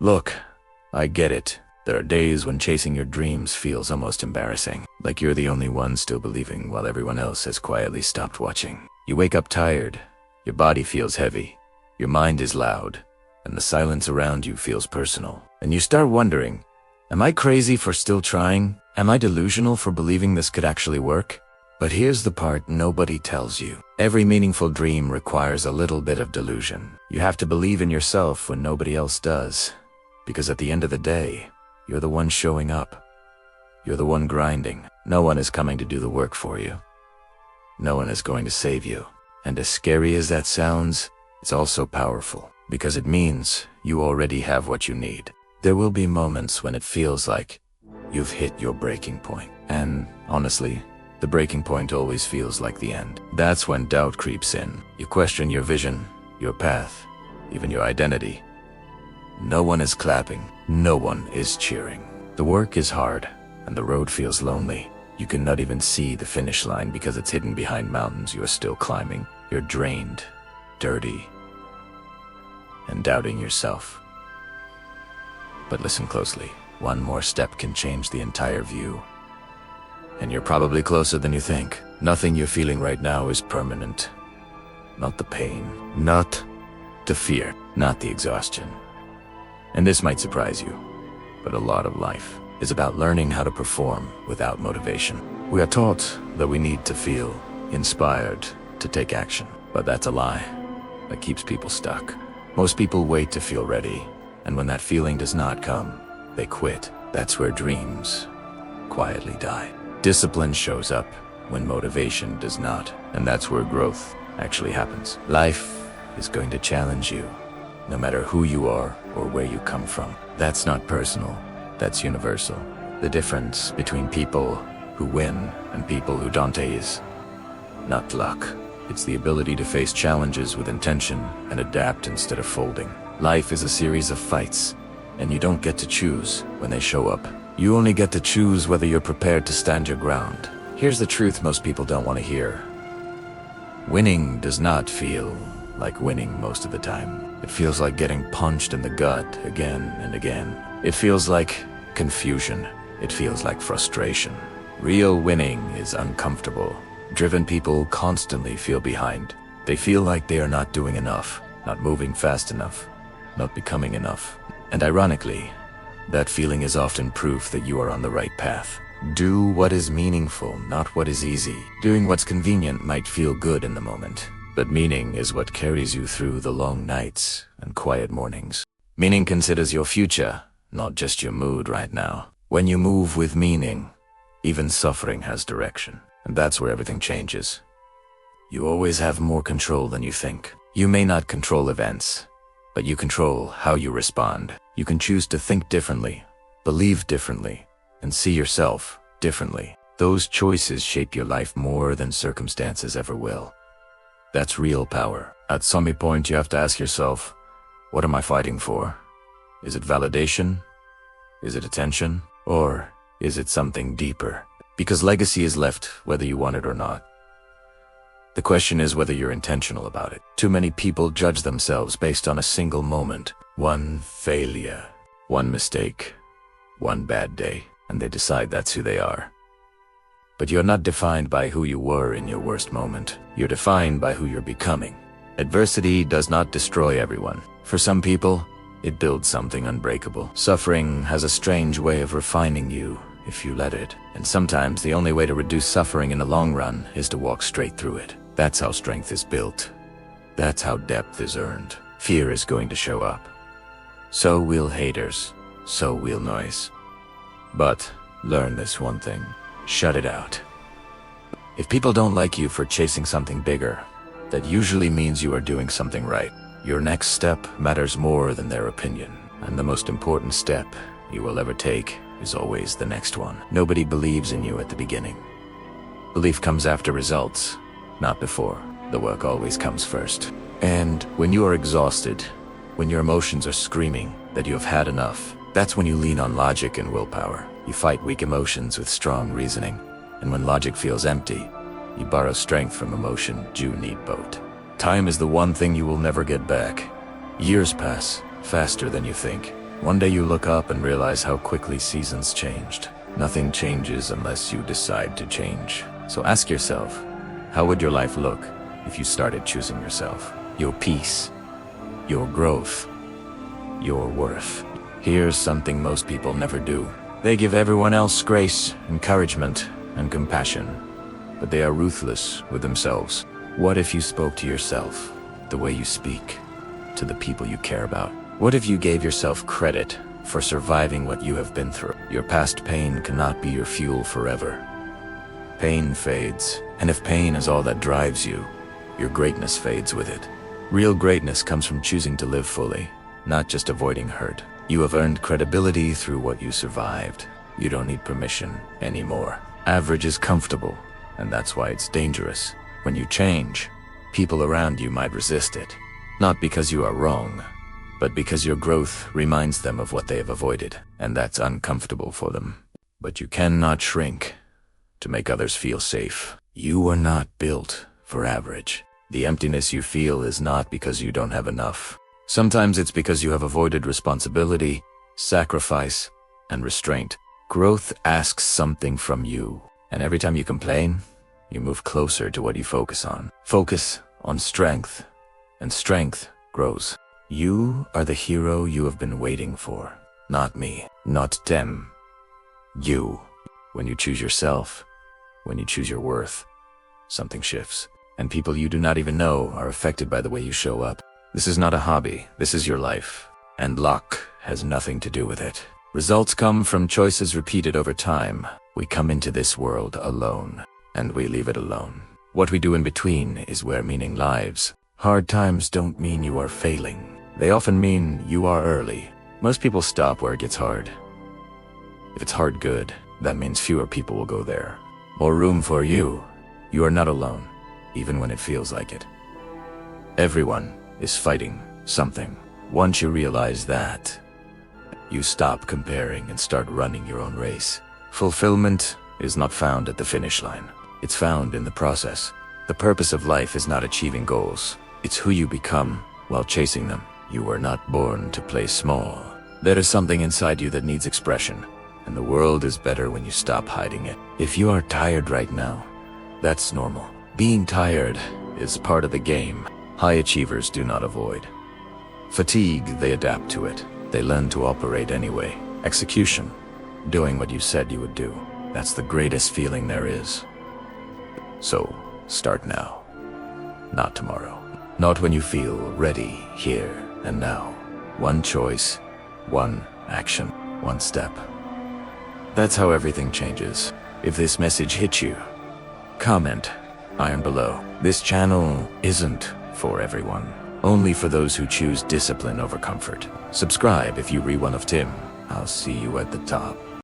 Look, I get it. There are days when chasing your dreams feels almost embarrassing, like you're the only one still believing while everyone else has quietly stopped watching. You wake up tired, your body feels heavy, your mind is loud, and the silence around you feels personal. And you start wondering, am I crazy for still trying? Am I delusional for believing this could actually work? But here's the part nobody tells you. Every meaningful dream requires a little bit of delusion. You have to believe in yourself when nobody else does. Because at the end of the day, you're the one showing up. You're the one grinding. No one is coming to do the work for you. No one is going to save you. And as scary as that sounds, it's also powerful, because it means you already have what you need. There will be moments when it feels like you've hit your breaking point. And honestly, the breaking point always feels like the end. That's when doubt creeps in. You question your vision, your path, even your identity. No one is clapping. No one is cheering. The work is hard, and the road feels lonely. You cannot even see the finish line because it's hidden behind mountains you are still climbing. You're drained, dirty, and doubting yourself. But listen closely. One more step can change the entire view. And you're probably closer than you think. Nothing you're feeling right now is permanent. Not the pain, not the fear, not the exhaustion. And this might surprise you, but a lot of life is about learning how to perform without motivation. We are taught that we need to feel inspired to take action, but that's a lie that keeps people stuck. Most people wait to feel ready, and when that feeling does not come, they quit. That's where dreams quietly die. Discipline shows up when motivation does not, and that's where growth actually happens. Life is going to challenge you, no matter who you are or where you come from. That's not personal, that's universal. The difference between people who win and people who don't is not luck. It's the ability to face challenges with intention and adapt instead of folding. Life is a series of fights, and you don't get to choose when they show up. You only get to choose whether you're prepared to stand your ground. Here's the truth most people don't want to hear. Winning does not feel like winning most of the time. It feels like getting punched in the gut again and again. It feels like confusion. It feels like frustration. Real winning is uncomfortable. Driven people constantly feel behind. They feel like they are not doing enough, not moving fast enough, not becoming enough. And ironically, that feeling is often proof that you are on the right path. Do what is meaningful, not what is easy. Doing what's convenient might feel good in the moment, but meaning is what carries you through the long nights and quiet mornings. Meaning considers your future, not just your mood right now. When you move with meaning, even suffering has direction. And that's where everything changes. You always have more control than you think. You may not control events, but you control how you respond. You can choose to think differently, believe differently, and see yourself differently. Those choices shape your life more than circumstances ever will. That's real power. At some point, you have to ask yourself, what am I fighting for? Is it validation? Is it attention? Or is it something deeper? Because legacy is left whether you want it or not. The question is whether you're intentional about it. Too many people judge themselves based on a single moment. One failure, one mistake, one bad day, and they decide that's who they are. But you're not defined by who you were in your worst moment. You're defined by who you're becoming. Adversity does not destroy everyone. For some people, it builds something unbreakable. Suffering has a strange way of refining you if you let it. And sometimes the only way to reduce suffering in the long run is to walk straight through it. That's how strength is built. That's how depth is earned. Fear is going to show up. So will haters. So will noise. But learn this one thing. Shut it out. If people don't like you for chasing something bigger, that usually means you are doing something right. Your next step matters more than their opinion. And the most important step you will ever take is always the next one. Nobody believes in you at the beginning. Belief comes after results, not before. The work always comes first. And when you are exhausted, when your emotions are screaming that you have had enough, that's when you lean on logic and willpower. You fight weak emotions with strong reasoning. And when logic feels empty, you borrow strength from emotion. You need both. Time is the one thing you will never get back. Years pass faster than you think. One day you look up and realize how quickly seasons changed. Nothing changes unless you decide to change. So ask yourself, how would your life look if you started choosing yourself? Your peace, your growth, your worth. Here's something most people never do. They give everyone else grace, encouragement, and compassion, but they are ruthless with themselves. What if you spoke to yourself the way you speak to the people you care about? What if you gave yourself credit for surviving what you have been through? Your past pain cannot be your fuel forever. Pain fades, and if pain is all that drives you, your greatness fades with it. Real greatness comes from choosing to live fully, not just avoiding hurt. You have earned credibility through what you survived. You don't need permission anymore. Average is comfortable, and that's why it's dangerous. When you change, people around you might resist it. Not because you are wrong, but because your growth reminds them of what they have avoided, and that's uncomfortable for them. But you cannot shrink to make others feel safe. You are not built for average. The emptiness you feel is not because you don't have enough. Sometimes it's because you have avoided responsibility, sacrifice, and restraint. Growth asks something from you, and every time you complain, you move closer to what you focus on. Focus on strength, and strength grows. You are the hero you have been waiting for. Not me, not them. You. When you choose yourself, when you choose your worth, something shifts. And people you do not even know are affected by the way you show up. This is not a hobby, this is your life. And luck has nothing to do with it. Results come from choices repeated over time. We come into this world alone, and we leave it alone. What we do in between is where meaning lives. Hard times don't mean you are failing. They often mean you are early. Most people stop where it gets hard. If it's hard good, that means fewer people will go there. More room for you. You are not alone, even when it feels like it. Everyone is fighting something. Once you realize that, you stop comparing and start running your own race. Fulfillment is not found at the finish line. It's found in the process. The purpose of life is not achieving goals. It's who you become while chasing them. You were not born to play small. There is something inside you that needs expression, and the world is better when you stop hiding it. If you are tired right now, that's normal. Being tired is part of the game. High achievers do not avoid fatigue, they adapt to it. They learn to operate anyway. Execution, doing what you said you would do. That's the greatest feeling there is. So, start now, not tomorrow. Not when you feel ready, here and now. One choice, one action, one step. That's how everything changes. If this message hit you, comment iron below. This channel isn't for everyone. Only for those who choose discipline over comfort. Subscribe if you re one of Tim. I'll see you at the top.